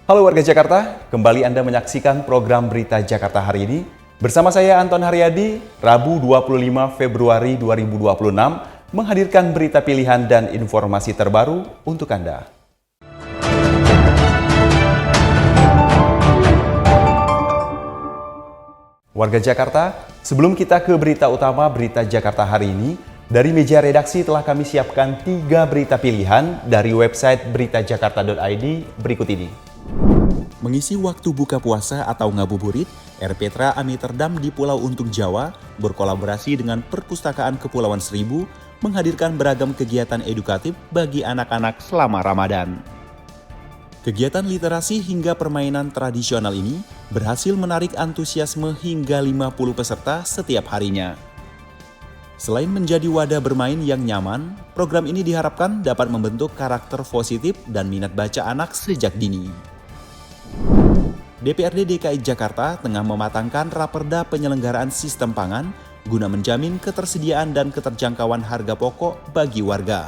Halo warga Jakarta, kembali Anda menyaksikan program Berita Jakarta hari ini. Bersama saya Anton Haryadi, Rabu 25 Februari 2026, menghadirkan berita pilihan dan informasi terbaru untuk Anda. Warga Jakarta, sebelum kita ke berita utama Berita Jakarta hari ini, dari meja redaksi telah kami siapkan 3 berita pilihan dari website beritajakarta.id berikut ini. Mengisi waktu buka puasa atau ngabuburit, Erpetra Amsterdam di Pulau Untung Jawa berkolaborasi dengan Perpustakaan Kepulauan Seribu menghadirkan beragam kegiatan edukatif bagi anak-anak selama Ramadan. Kegiatan literasi hingga permainan tradisional ini berhasil menarik antusiasme hingga 50 peserta setiap harinya. Selain menjadi wadah bermain yang nyaman, program ini diharapkan dapat membentuk karakter positif dan minat baca anak sejak dini. DPRD DKI Jakarta tengah mematangkan raperda penyelenggaraan sistem pangan guna menjamin ketersediaan dan keterjangkauan harga pokok bagi warga.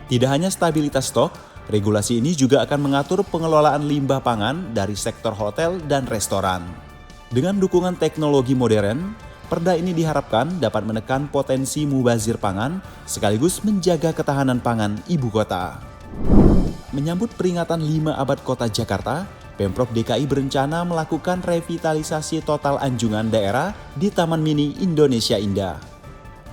Tidak hanya stabilitas stok, regulasi ini juga akan mengatur pengelolaan limbah pangan dari sektor hotel dan restoran. Dengan dukungan teknologi modern, perda ini diharapkan dapat menekan potensi mubazir pangan sekaligus menjaga ketahanan pangan ibu kota. Menyambut peringatan 5 abad kota Jakarta, Pemprov DKI berencana melakukan revitalisasi total anjungan daerah di Taman Mini Indonesia Indah.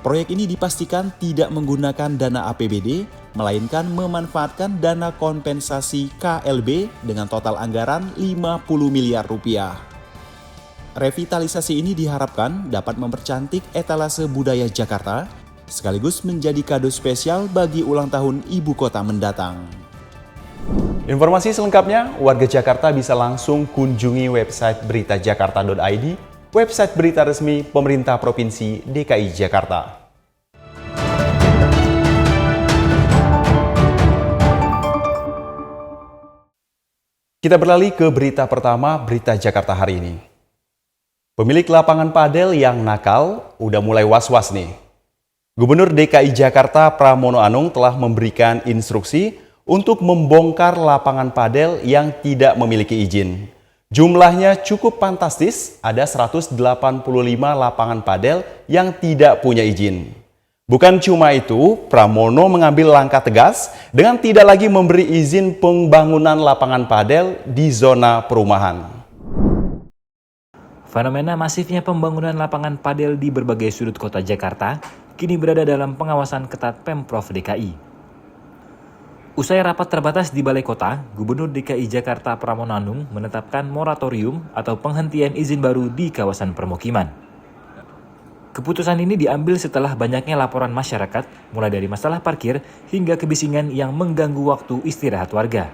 Proyek ini dipastikan tidak menggunakan dana APBD, melainkan memanfaatkan dana kompensasi KLB dengan total anggaran 50 miliar rupiah. Revitalisasi ini diharapkan dapat mempercantik etalase budaya Jakarta, sekaligus menjadi kado spesial bagi ulang tahun ibu kota mendatang. Informasi selengkapnya, warga Jakarta bisa langsung kunjungi website beritajakarta.id, website berita resmi pemerintah Provinsi DKI Jakarta. Kita beralih ke berita pertama, Berita Jakarta hari ini. Pemilik lapangan padel yang nakal udah mulai was-was nih. Gubernur DKI Jakarta Pramono Anung telah memberikan instruksi untuk membongkar lapangan padel yang tidak memiliki izin. Jumlahnya cukup fantastis, ada 185 lapangan padel yang tidak punya izin. Bukan cuma itu, Pramono mengambil langkah tegas dengan tidak lagi memberi izin pembangunan lapangan padel di zona perumahan. Fenomena masifnya pembangunan lapangan padel di berbagai sudut kota Jakarta kini berada dalam pengawasan ketat Pemprov DKI. Usai rapat terbatas di Balai Kota, Gubernur DKI Jakarta Pramono Anung menetapkan moratorium atau penghentian izin baru di kawasan permukiman. Keputusan ini diambil setelah banyaknya laporan masyarakat, mulai dari masalah parkir hingga kebisingan yang mengganggu waktu istirahat warga.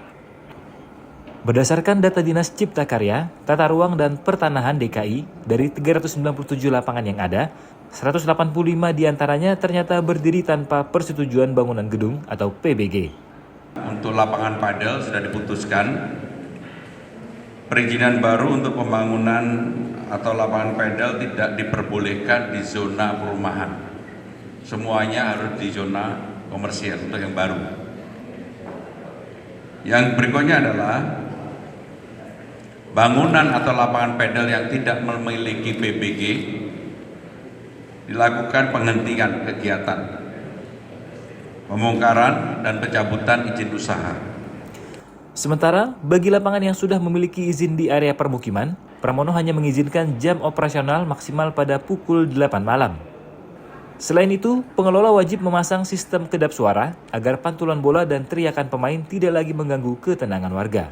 Berdasarkan data Dinas Cipta Karya, Tata Ruang dan Pertanahan DKI, dari 397 lapangan yang ada, 185 diantaranya ternyata berdiri tanpa persetujuan bangunan gedung atau PBG. Untuk lapangan padel sudah diputuskan perizinan baru untuk pembangunan atau lapangan padel tidak diperbolehkan di zona perumahan. Semuanya harus di zona komersial untuk yang baru. Yang berikutnya adalah bangunan atau lapangan padel yang tidak memiliki PBG dilakukan penghentian kegiatan, pembongkaran dan pencabutan izin usaha. Sementara, bagi lapangan yang sudah memiliki izin di area permukiman, Pramono hanya mengizinkan jam operasional maksimal pada pukul 8 malam. Selain itu, pengelola wajib memasang sistem kedap suara agar pantulan bola dan teriakan pemain tidak lagi mengganggu ketenangan warga.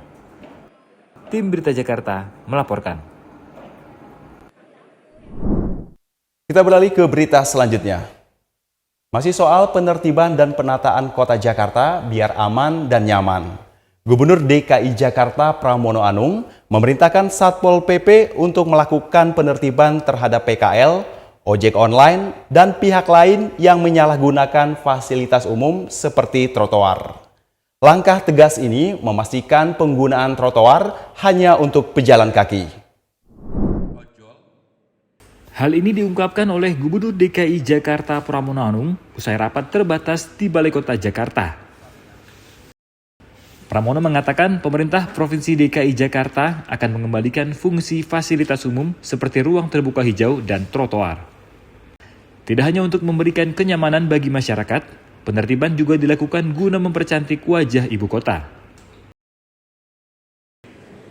Tim Berita Jakarta melaporkan. Kita beralih ke berita selanjutnya. Masih soal penertiban dan penataan kota Jakarta biar aman dan nyaman. Gubernur DKI Jakarta Pramono Anung memerintahkan Satpol PP untuk melakukan penertiban terhadap PKL, ojek online, dan pihak lain yang menyalahgunakan fasilitas umum seperti trotoar. Langkah tegas ini memastikan penggunaan trotoar hanya untuk pejalan kaki. Hal ini diungkapkan oleh Gubernur DKI Jakarta Pramono Anung usai rapat terbatas di Balai Kota Jakarta. Pramono mengatakan pemerintah Provinsi DKI Jakarta akan mengembalikan fungsi fasilitas umum seperti ruang terbuka hijau dan trotoar. Tidak hanya untuk memberikan kenyamanan bagi masyarakat, penertiban juga dilakukan guna mempercantik wajah ibu kota.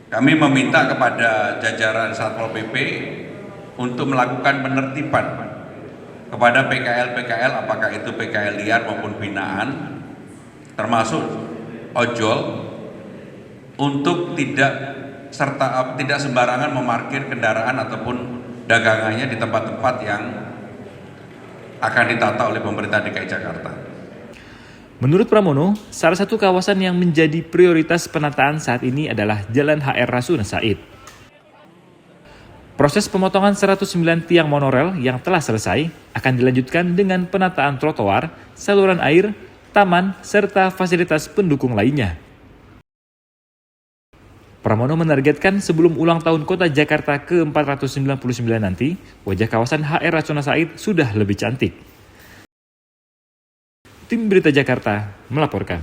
Kami meminta kepada jajaran Satpol PP untuk melakukan penertiban kepada PKL-PKL, apakah itu PKL liar maupun binaan, termasuk ojol, untuk tidak sembarangan memarkir kendaraan ataupun dagangannya di tempat-tempat yang akan ditata oleh pemerintah DKI Jakarta. Menurut Pramono, salah satu kawasan yang menjadi prioritas penataan saat ini adalah Jalan HR Rasuna Said. Proses pemotongan 109 tiang monorel yang telah selesai akan dilanjutkan dengan penataan trotoar, saluran air, taman, serta fasilitas pendukung lainnya. Pramono menargetkan sebelum ulang tahun Kota Jakarta ke-499 nanti, wajah kawasan HR Rasuna Said sudah lebih cantik. Tim Berita Jakarta melaporkan.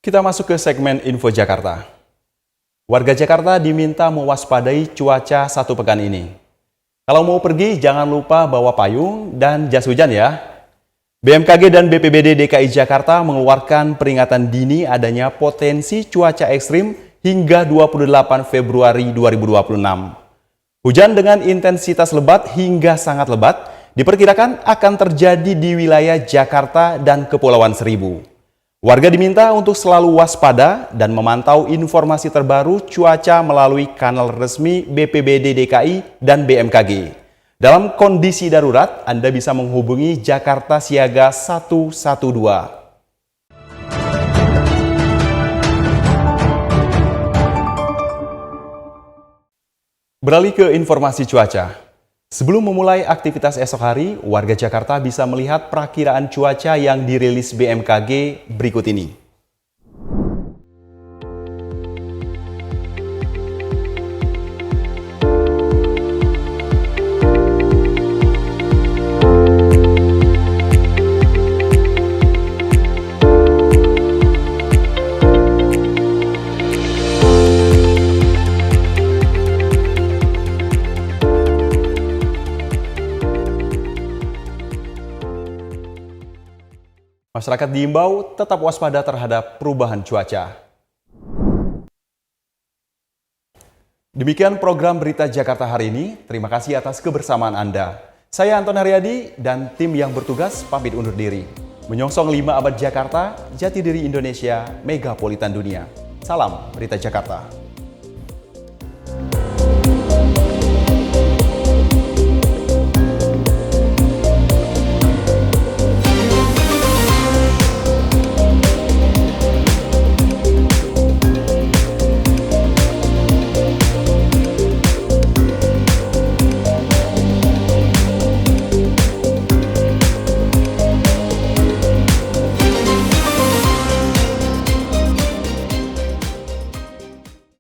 Kita masuk ke segmen Info Jakarta. Warga Jakarta diminta mewaspadai cuaca satu pekan ini. Kalau mau pergi, jangan lupa bawa payung dan jas hujan ya. BMKG dan BPBD DKI Jakarta mengeluarkan peringatan dini adanya potensi cuaca ekstrim hingga 28 Februari 2026. Hujan dengan intensitas lebat hingga sangat lebat diperkirakan akan terjadi di wilayah Jakarta dan Kepulauan Seribu. Warga diminta untuk selalu waspada dan memantau informasi terbaru cuaca melalui kanal resmi BPBD DKI dan BMKG. Dalam kondisi darurat, Anda bisa menghubungi Jakarta Siaga 112. Beralih ke informasi cuaca. Sebelum memulai aktivitas esok hari, warga Jakarta bisa melihat perakiraan cuaca yang dirilis BMKG berikut ini. Masyarakat diimbau tetap waspada terhadap perubahan cuaca. Demikian program Berita Jakarta hari ini. Terima kasih atas kebersamaan Anda. Saya Anton Haryadi dan tim yang bertugas pamit undur diri. Menyongsong 5 abad Jakarta, jati diri Indonesia, megapolitan dunia. Salam Berita Jakarta.